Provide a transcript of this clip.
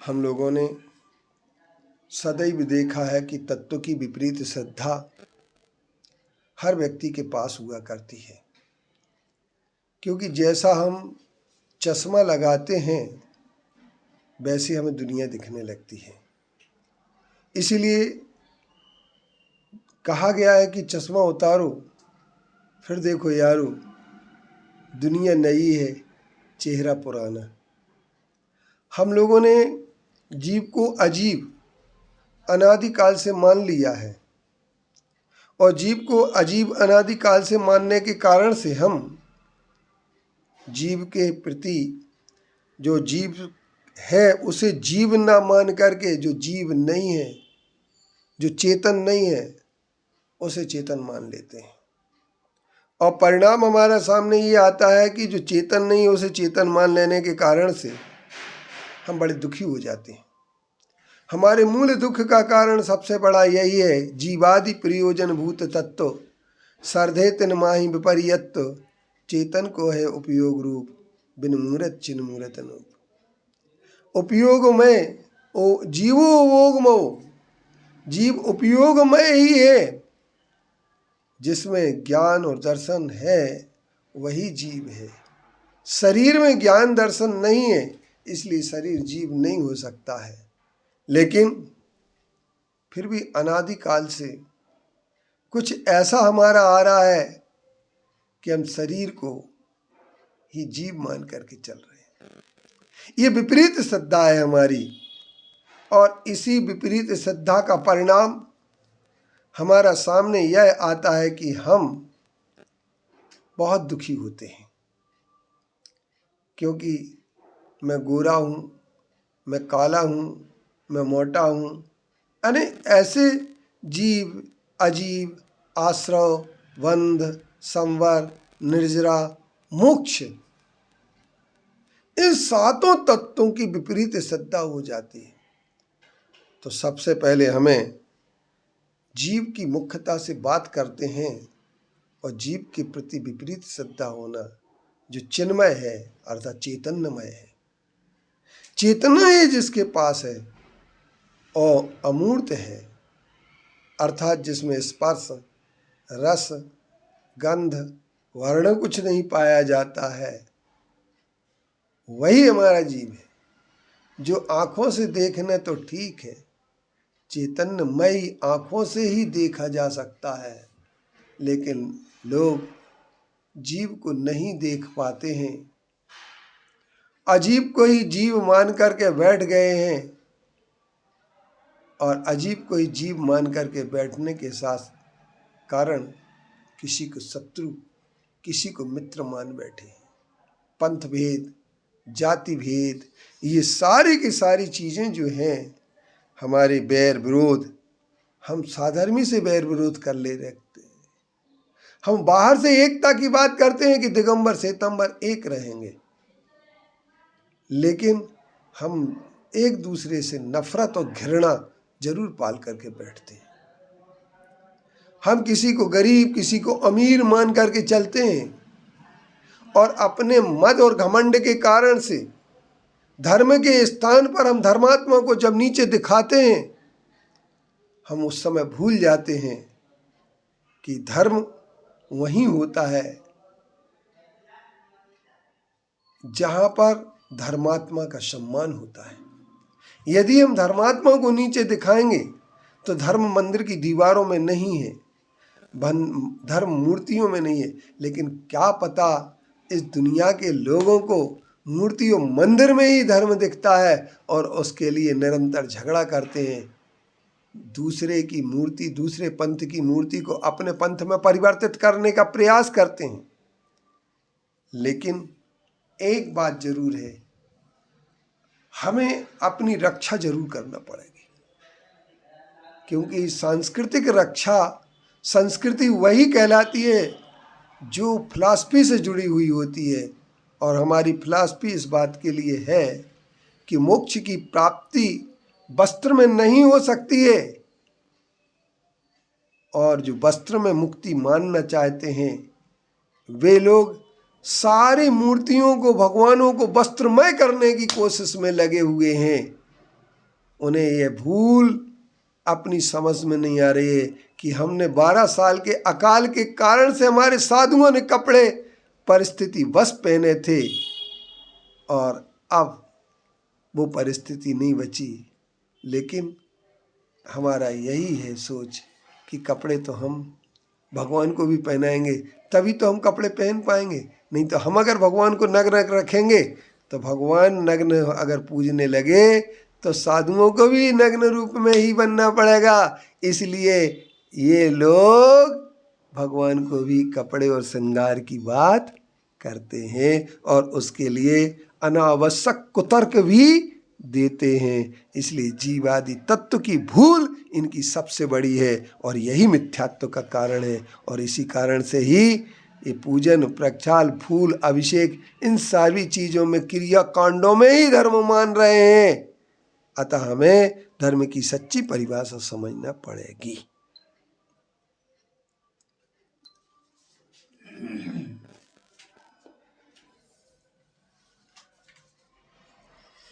हम लोगों ने सदैव देखा है कि तत्व की विपरीत श्रद्धा हर व्यक्ति के पास हुआ करती है, क्योंकि जैसा हम चश्मा लगाते हैं वैसी हमें दुनिया दिखने लगती है। इसीलिए कहा गया है कि चश्मा उतारो फिर देखो यारो, दुनिया नई है चेहरा पुराना। हम लोगों ने जीव को अजीब अनादिकाल से मान लिया है और जीव को अजीब अनादिकाल से मानने के कारण से हम जीव के प्रति, जो जीव है उसे जीव ना मान करके, जो जीव नहीं है, जो चेतन नहीं है, उसे चेतन मान लेते हैं। और परिणाम हमारा सामने ये आता है कि जो चेतन नहीं है उसे चेतन मान लेने के कारण से हम बड़े दुखी हो जाते हैं। हमारे मूल दुख का कारण सबसे बड़ा यही है, जीवादि प्रयोजन भूत तत्व सर्धे तिन माही विपर्यत्व चेतन को है उपयोग रूप बिन मूरत चिन्ह मूरत अनूप। उपयोग में ओ जीवो उपयोग मो, जीव उपयोगमय ही है। जिसमें ज्ञान और दर्शन है वही जीव है। शरीर में ज्ञान दर्शन नहीं है, इसलिए शरीर जीव नहीं हो सकता है। लेकिन फिर भी अनादिकाल से कुछ ऐसा हमारा आ रहा है कि हम शरीर को ही जीव मान करके चल रहे हैं। ये विपरीत श्रद्धा है हमारी, और इसी विपरीत श्रद्धा का परिणाम हमारा सामने यह आता है कि हम बहुत दुखी होते हैं, क्योंकि मैं गोरा हूँ, मैं काला हूँ, मैं मोटा हूँ, यानी ऐसे जीव अजीव आश्रव बंध संवर निर्जरा मोक्ष, इन सातों तत्वों की विपरीत श्रद्धा हो जाती है। तो सबसे पहले हमें जीव की मुख्यता से बात करते हैं, और जीव के प्रति विपरीत श्रद्धा होना जो चिन्मय है अर्थात चैतन्यमय है, चेतना है जिसके पास है, और अमूर्त है अर्थात जिसमें स्पर्श रस गंध वर्ण कुछ नहीं पाया जाता है, वही हमारा जीव है। जो आँखों से देखना तो ठीक है, चैतन्यमयी आँखों से ही देखा जा सकता है, लेकिन लोग जीव को नहीं देख पाते हैं, अजीब को ही जीव मान करके बैठ गए हैं। और अजीब को ही जीव मान करके बैठने के साथ कारण किसी को शत्रु किसी को मित्र मान बैठे हैं। पंथ भेद जाति भेद ये सारी की सारी चीज़ें जो हैं हमारे बैर विरोध, हम साधर्मी से बैर विरोध कर ले रखते हैं। हम बाहर से एकता की बात करते हैं कि दिगंबर श्वेतंबर एक रहेंगे, लेकिन हम एक दूसरे से नफरत और घृणा जरूर पाल करके बैठते हैं। हम किसी को गरीब किसी को अमीर मान करके चलते हैं, और अपने मद और घमंड के कारण से धर्म के स्थान पर हम धर्मात्मा को जब नीचे दिखाते हैं, हम उस समय भूल जाते हैं कि धर्म वहीं होता है जहां पर धर्मात्मा का सम्मान होता है। यदि हम धर्मात्मा को नीचे दिखाएंगे तो धर्म मंदिर की दीवारों में नहीं है, धर्म मूर्तियों में नहीं है, लेकिन क्या पता इस दुनिया के लोगों को मूर्तियों मंदिर में ही धर्म दिखता है, और उसके लिए निरंतर झगड़ा करते हैं। दूसरे की मूर्ति दूसरे पंथ की मूर्ति को अपने पंथ में परिवर्तित करने का प्रयास करते हैं। लेकिन एक बात जरूर है, हमें अपनी रक्षा जरूर करना पड़ेगी, क्योंकि सांस्कृतिक रक्षा संस्कृति वही कहलाती है जो फिलॉसफी से जुड़ी हुई होती है। और हमारी फिलॉसफी इस बात के लिए है कि मोक्ष की प्राप्ति वस्त्र में नहीं हो सकती है, और जो वस्त्र में मुक्ति मानना चाहते हैं वे लोग सारी मूर्तियों को भगवानों को वस्त्रमय करने की कोशिश में लगे हुए हैं। उन्हें यह भूल अपनी समझ में नहीं आ रही है कि हमने 12 साल के अकाल के कारण से हमारे साधुओं ने कपड़े परिस्थिति वश पहने थे और अब वो परिस्थिति नहीं बची। लेकिन हमारा यही है सोच कि कपड़े तो हम भगवान को भी पहनाएंगे, तभी तो हम कपड़े पहन पाएंगे। नहीं तो हम अगर भगवान को नग्न रखेंगे तो भगवान नग्न अगर पूजने लगे तो साधुओं को भी नग्न रूप में ही बनना पड़ेगा। इसलिए ये लोग भगवान को भी कपड़े और श्रृंगार की बात करते हैं और उसके लिए अनावश्यक कुतर्क भी देते हैं। इसलिए जीवादि तत्व की भूल इनकी सबसे बड़ी है और यही मिथ्यात्व का कारण है। और इसी कारण से ही ये पूजन, प्रक्षाल, फूल, अभिषेक, इन सारी चीज़ों में, क्रिया कांडों में ही धर्म मान रहे हैं। अतः हमें धर्म की सच्ची परिभाषा समझना पड़ेगी।